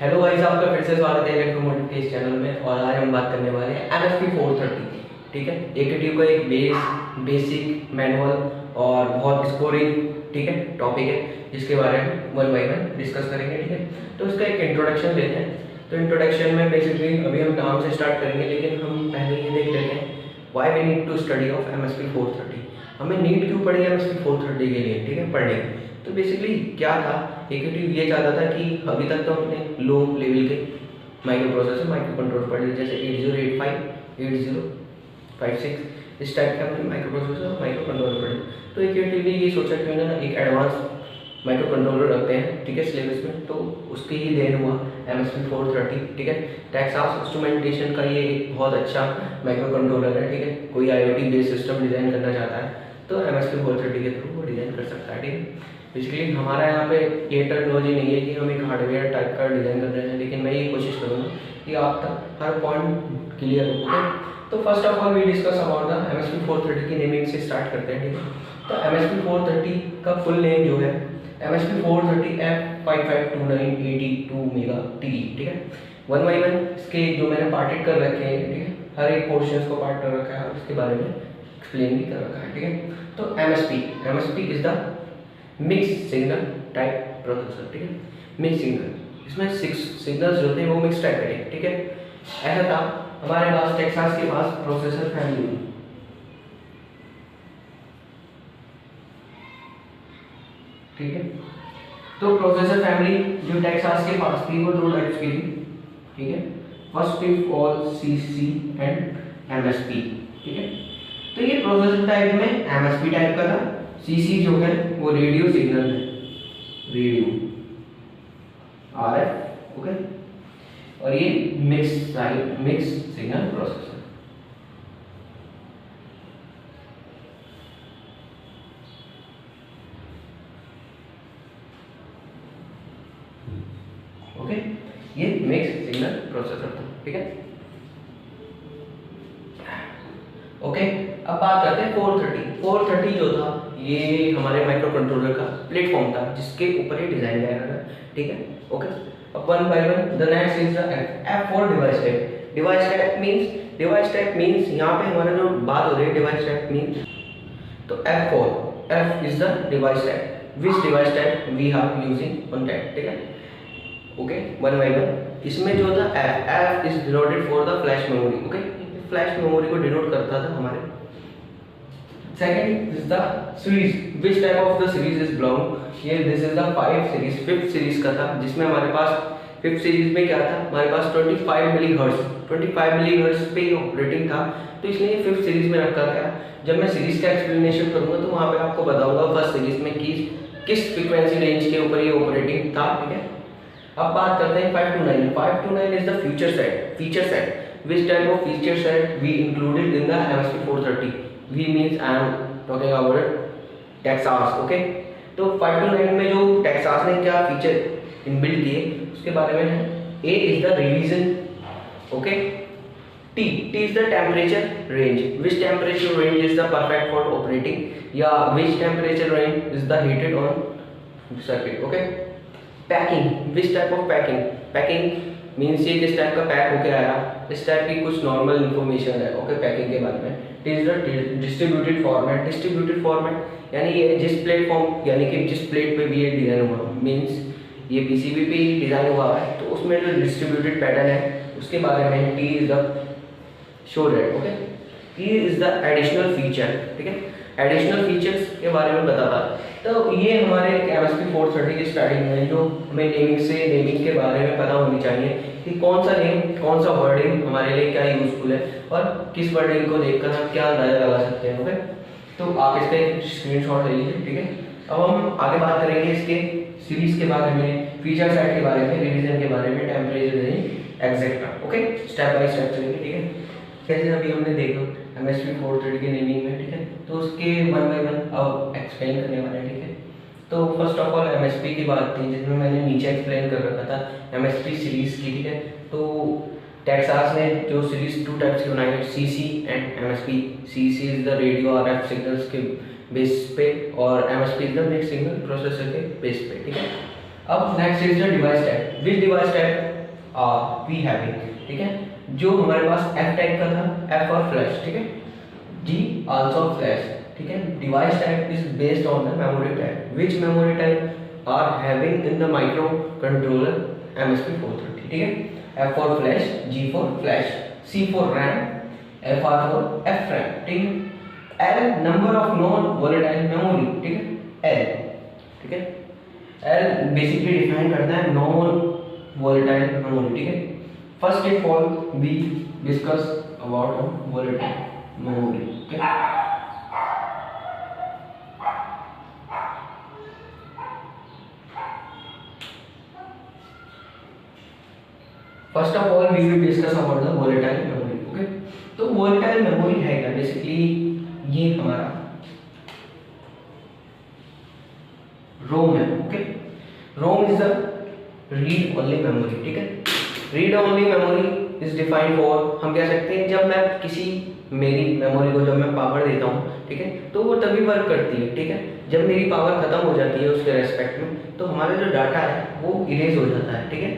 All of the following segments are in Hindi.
हेलो गाइस, आपका फिर से स्वागत है इलेक्ट्रोमोटिव के इस चैनल में। और आज हम बात करने वाले हैं MSP 430। ठीक है, AKTU का एक बेसिक मैनुअल और बहुत स्कोरिंग ठीक है टॉपिक है, जिसके बारे में वन बाय वन डिस्कस करेंगे। ठीक है, तो इसका एक इंट्रोडक्शन लेते हैं। तो इंट्रोडक्शन में बेसिकली अभी हम नाम से स्टार्ट करेंगे, लेकिन हम पहले ये देख लेते हैं why we need to study of MSP 430। हमें नीड क्यों पड़ी MSP 430 के लिए, ठीक है, पढ़ने की। तो बेसिकली क्या था, AKTU ये चाहता था कि अभी तक तो हमने लो लेवल के माइक्रो प्रोसेसर माइक्रो कंट्रोल पढ़े, जैसे 8085 8056 इस टाइप के हमने माइक्रो प्रोसेसर माइक्रो कंट्रोलर पढ़े। तो AKTU ने ये सोचा कि ना एक एडवांस माइक्रो कंट्रोलर रखते हैं ठीक है सिलेबस में, तो उसके ही देन हुआ MSP 430। ठीक है, टेक्सास इंस्ट्रूमेंटेशन का ये एक बहुत अच्छा माइक्रो कंट्रोलर है। ठीक है, कोई IoT बेस्ड सिस्टम डिज़ाइन करना चाहता है तो MSP 430 के थ्रू वो डिज़ाइन कर सकता है। ठीक है, बेसिकली हमारा यहाँ पे ये टेक्नोलॉजी नहीं है कि हम एक हार्डवेयर टाइप का डिज़ाइन कर रहे हैं, लेकिन मैं ये कोशिश करूँगा कि आप तक हर पॉइंट क्लियर हो। ओके, तो first of all we discuss about the MSP 430 की नेमिंग से स्टार्ट करते हैं। ठीक है, तो MSP 430 का फुल नेम जो है MSP 430 F552982 मेगा TE। ठीक है, वन बाई वन इसके जो मैंने पार्टेड कर रखे हैं, ठीक है, हर एक पोर्शन को पार्ट कर रखा है और इसके बारे में एक्सप्लेन भी कर रखा है। ठीक है, तो MSP is the mix signal type processor. ठीक है, मिक्स सिग्नल, इसमें 6 सिग्नल्स जो थे वो मिक्स टाइप के। ठीक है, ऐसा था हमारे पास टेक्सास के पास प्रोसेसर फैमिली। ठीक है, तो प्रोसेसर फैमिली जो टेक्सास के पास थी वो 2 टाइप्स की थी। ठीक है, first of all CC and MSP। ठीक है, तो ये प्रोसेसर टाइप में MSP टाइप का था। CC जो है वो रेडियो सिग्नल है, रेडियो RF। ओके, और ये मिक्स सिग्नल प्रोसेसर। ओके, ये मिक्स सिग्नल प्रोसेसर था। ठीक है, ओके, अब बात करते हैं 430 जो था ये हमारे माइक्रो कंट्रोलर का प्लेटफॉर्म था जिसके ऊपर ये डिजाइन किया गया था। ठीक है, ओके, अब one by one the next is the F4 device type means यहाँ पे हमारा जो बात हो रही है डिवाइस टाइप मींस, तो F is the device type, which device type we are using on that. ठीक है, ओके, वन बाय वन इसमें जो था F is denoted for the flash memory. Okay, flash memory को डिनोट करता था हमारे। Second is the series, which type of the series is belong, ये this is the 5th series का था, जिसमें हमारे पास 5th सीरीज में क्या था, हमारे पास 25 मिलीहर्ट्ज पे ऑपरेटिंग था, तो इसलिए 5th सीरीज में रखा गया। जब मैं सीरीज का एक्सप्लेनेशन करूंगा तो वहां पे आपको बताऊंगा फर्स्ट सीरीज में किस फ्रीक्वेंसी रेंज के ऊपर ये ऑपरेटिंग था। ठीक है, अब बात करते हैं 529 is the feature set which type of feature set we included in the MSP 430। V means I am talking about Texas। Okay, तो 529 में जो टेक्सास ने क्या फीचर इनबिल्ट किए उसके बारे में है। A is the revision। Okay, T is the temperature range, which temperature range is the perfect for operating, या which temperature range is the heated on circuit। Okay, packing, which type of packing means ये किस टाइप का पैक होके आया, इस टाइप की कुछ नॉर्मल इन्फॉर्मेशन है। ओके, पैकिंग के बारे में। डिस्ट्रीब्यूटेड फॉर्मेट यानी ये जिस प्लेटफॉर्म यानी कि जिस प्लेट पे भी ये डिज़ाइन हुआ मीन्स ये PCB पे डिज़ाइन हुआ है, तो उसमें जो डिस्ट्रीब्यूटेड पैटर्न है उसके बारे में T is the show that. Okay, T is the additional feature. ठीक है, एडिशनल फीचर्स के बारे में बताता है। तो ये हमारे MSP 430 की स्टार्टिंग में जो हमें नेमिंग के बारे में पता होनी चाहिए कि कौन सा नेम कौन सा वर्डिंग हमारे लिए क्या यूजफुल है और किस वर्डिंग को देखकर हम क्या अंदाजा लगा सकते हैं। ओके, तो आप इसका एक स्क्रीनशॉट ले लीजिए। ठीक है, अब हम आगे बात करेंगे इसके सीरीज के बारे में, फीचर सेट के बारे में, रिवीजन के बारे में, temperature range etcetera. Okay, step by step चलेंगे। ठीक है, जैसे अभी हमने देखा MSP 430 की नेमिंग में। ठीक है, तो उसके वन बाय वन अब एक्सप्लेन करने वाले हैं। ठीक है, तो फर्स्ट ऑफ ऑल MSP की बात थी जिसमें मैंने नीचे एक्सप्लेन कर रखा था MSP सीरीज की। ठीक है, तो टेक्सास ने जो सीरीज 2 टाइप्स की बनाई है, CC and MSP। CC is the radio RF signals के बेस पे और MSP is the mix signal processor के बेस पे। ठीक है, अब next is the device type. Which device type are we having, ठीक है। जो हमारे पास एफ टाइप का था, एफ और फ्लैश, ठीक है, जी आल्सो फ्लैश, ठीक है। Device type is based on the memory type. Which memory type are having in the microcontroller MSP430, ठीक है। F for flash, G for flash, C for RAM, F R for F RAM, ठीक है। L number of non volatile memory, ठीक है, एल, ठीक है। एल बेसिकली डिफाइन करता है नॉन वोलेटाइल मेमोरी, ठीक है। First of all we discuss about volatile memory, ठीक है। First of all we will discuss about the volatile memory, okay. तो वोलेटाइल मेमोरी है क्या? बेसिकली ये हमारा रोम है, okay. ROM is the read only memory, ठीक है। Read only memory is defined for, हम कह सकते हैं जब मैं किसी मेरी मेमोरी को जब मैं पावर देता हूँ, ठीक है, तो वो तभी वर्क करती है, ठीक है। जब मेरी पावर खत्म हो जाती है उसके रेस्पेक्ट में, तो हमारा जो डाटा है वो इरेज हो जाता है, ठीक है।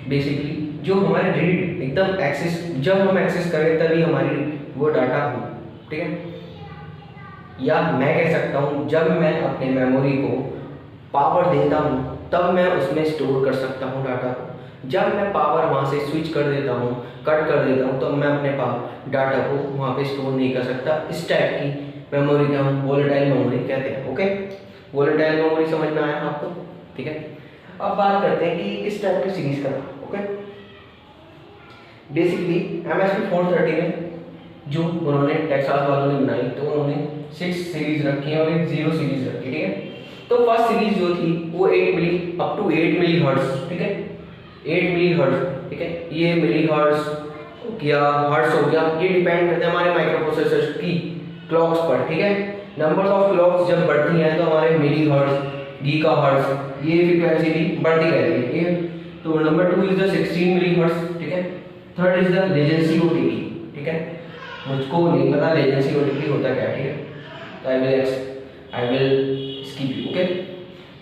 बेसिकली जो हमारे रीड एकदम एक्सेस, जब हम एक्सेस करें तभी हमारी वो डाटा हो, ठीक है। या मैं कह सकता हूँ जब मैं अपने मेमोरी को पावर देता हूँ तब मैं उसमें स्टोर कर सकता हूँ डाटा को। जब मैं पावर वहाँ से स्विच कर देता हूँ, कट कर देता हूँ, तब मैं अपने डाटा को वहाँ पे स्टोर नहीं कर सकता। इस टाइप की मेमोरी को हम वोलेटाइल मेमोरी कहते हैं, ओके। वोलेटाइल मेमोरी समझ में आया आपको, ठीक है। अब बात करते हैं कि इस टाइप की सीरीज का, ओके। बेसिकली MSP430 में जो उन्होंने टेक्सास वालों ने बनाई, तो उन्होंने 6 सीरीज रखी है और एक 0 सीरीज रखी, ठीक है। तो फर्स्ट सीरीज जो थी वो 8 मिली अप टू 8 मिली हर्ट्ज, ठीक है, 8 मिली हर्ट्ज, ठीक है। ये मिली हर्ट्ज या हर्ट्ज हो गया, ये डिपेंड करते हैं हमारे माइक्रो प्रोसेसर की क्लॉक्स पर, ठीक है। नंबर ऑफ क्लॉक्स जब बढ़ती हैं तो हमारे मिली हर्ट्ज, गीगा हर्ट्ज, ये फ्रीक्वेंसी भी बढ़ती रहती है, ठीक है। तो number 2 is the 16 milli hertz, ठीक है। Third is the legacy OTP, ठीक है। मुझको नहीं पता लेजेंसी OTP होता क्या, ठीक है, तो I will skip you, okay.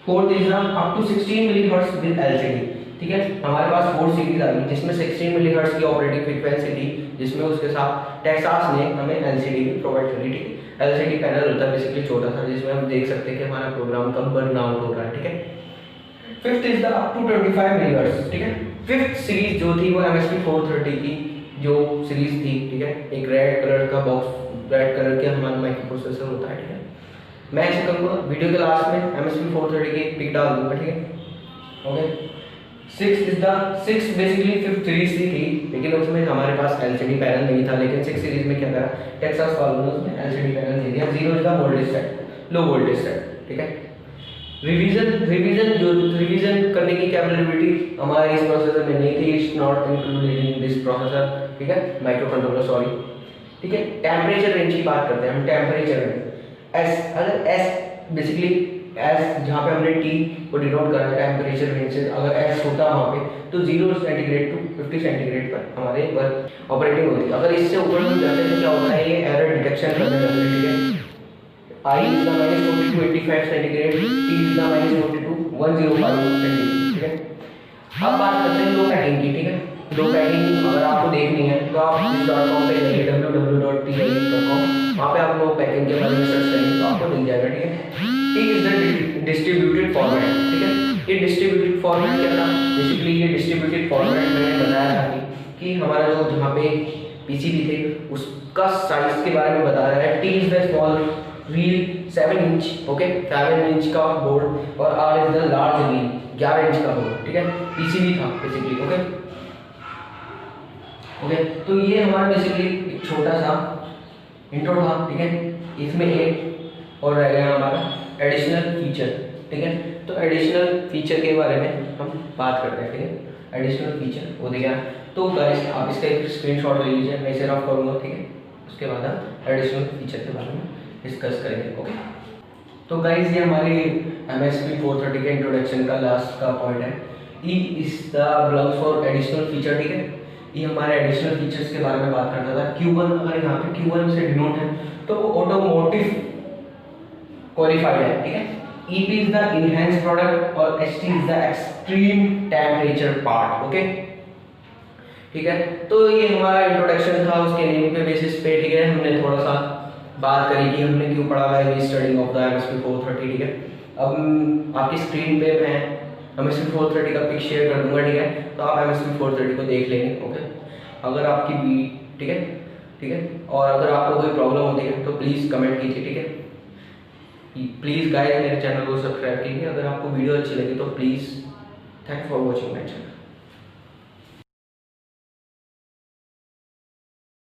Fourth is ना up to 16 milli hertz with LCD, ठीक है। हमारे पास 4 सीरीज आ गई जिसमें 16 मिली हर्ट्ज की ऑपरेटिंग फ्रीक्वेंसी थी, जिसमें उसके साथ टेक्सास ने हमें LCD भी प्रोवाइड करी, ठीक है। LCD पैनल होता है बेसिकली छोटा सा, जिसमें हम देख सकते हैं कि हमारा प्रोग्राम कब बर्न आउट हो रहा है, ठीक है। Fifth is the up to 25 millihertz, ठीक है। फिफ्थ सीरीज जो थी वो MSP430 की जो सीरीज थी, ठीक है। एक रेड कलर का बॉक्स, रेड कलर के हमारा माइक्रो प्रोसेसर होता है, ठीक है। मैं ऐसे करूँगा वीडियो के लास्ट में MSP430 की पिक डाल दूंगा, ठीक है, okay. Six basically fifth series थी, लेकिन उसमें हमारे पास LCD पैनल नहीं था, लेकिन 6 सीरीज में क्या करा टेक्सास वालों ने उसमें LCD पैनल दे दिया। 0 is the voltage set, low voltage set, ठीक है। रिवीजन करने की कैपेबिलिटी हमारे इस प्रोसेसर में नहीं थी, it's not included in this processor, ठीक है, माइक्रो कंट्रोलर, सॉरी, ठीक है। टेम्परेचर रेंज की बात करते हैं हम, टेम्परेचर रेंज एस, अगर एस बेसिकली एस जहाँ पे हमने टी को डिनोट करा है टेम्परेचर रेंज से, अगर एस होता वहाँ पे तो 0 सेंटीग्रेड टू 50 सेंटीग्रेड पर हमारे पर ऑपरेटिंग होती है। अगर इससे ऊपर हम जाते हैं तो क्या होता है, ये एरर डिटेक्शन करने लगता है, ठीक है। I is the -40 to 85 centigrade, T is the -40 to 105 centigrade, ठीक है। अब बात करते हैं लो पैकिंग की, ठीक है। लो पैकिंग अगर आपको देखनी है तो आप .com पे जाइए, www.tia.com, वहाँ पे आप लो पैकिंग के बारे में सर्च करेंगे तो आपको मिल जाएगा, ठीक है। T is the distributed format, ठीक है। ये डिस्ट्रीब्यूटेड फॉर्मेट क्या था, बेसिकली ये डिस्ट्रीब्यूटेड फॉर्मेट मैंने बताया था कि हमारा जो जहाँ पे PCB थे उसका साइज के बारे में बता रहा है। T is the small wheel 7 inch, okay, 7 inch का बोर्ड, और R is the large wheel 11 inch का बोर्ड, ठीक है। PCB था बेसिकली, ओके, ओके। तो ये हमारा बेसिकली एक छोटा सा इंट्रो था, ठीक है। इसमें एक और रह गया हमारा एडिशनल फीचर, ठीक है। तो एडिशनल फीचर के बारे में हम बात करते हैं, ठीक है। एडिशनल फीचर वो देखा, तो गाइस आप इसका एक स्क्रीनशॉट ले लीजिए, मैं इसे रफ करूँगा, ठीक है। उसके बाद हम एडिशनल फीचर के बारे में डिस्कस करेंगे, ओके। तो गाइस ये हमारी MSP430 के इंट्रोडक्शन का लास्ट का पॉइंट है। E is the belongs for additional feature, ठीक है। ये हमारे एडिशनल फीचर्स के बारे में बात करता था। Q1, अगर यहाँ पे Q1 से डिनोट है तो वो ऑटोमोटिव क्वालिफाइड है, ठीक है। EP is the enhanced product और HT is the extreme temperature part. Okay ठीक है, तो ये हमारा इंट्रोडक्शन था उसके नेम के बेसिस पे। ठीक है, हमने थोड़ा सा बात करी कि हमने क्यों पढ़ा है स्टडिंग ऑफ द MSP 430। ठीक है, अब आपकी स्क्रीन पे मैं MSP 430 का पिक शेयर कर दूंगा। ठीक है, तो आप MSP 430 को देख लेंगे। ओके, अगर आपकी भी ठीक है, और अगर आपको कोई प्रॉब्लम होती है तो प्लीज़ कमेंट कीजिए। ठीक है, प्लीज़ गाइस मेरे चैनल को सब्सक्राइब कीजिए। अगर आपको वीडियो अच्छी लगी तो please thanks for watching my channel.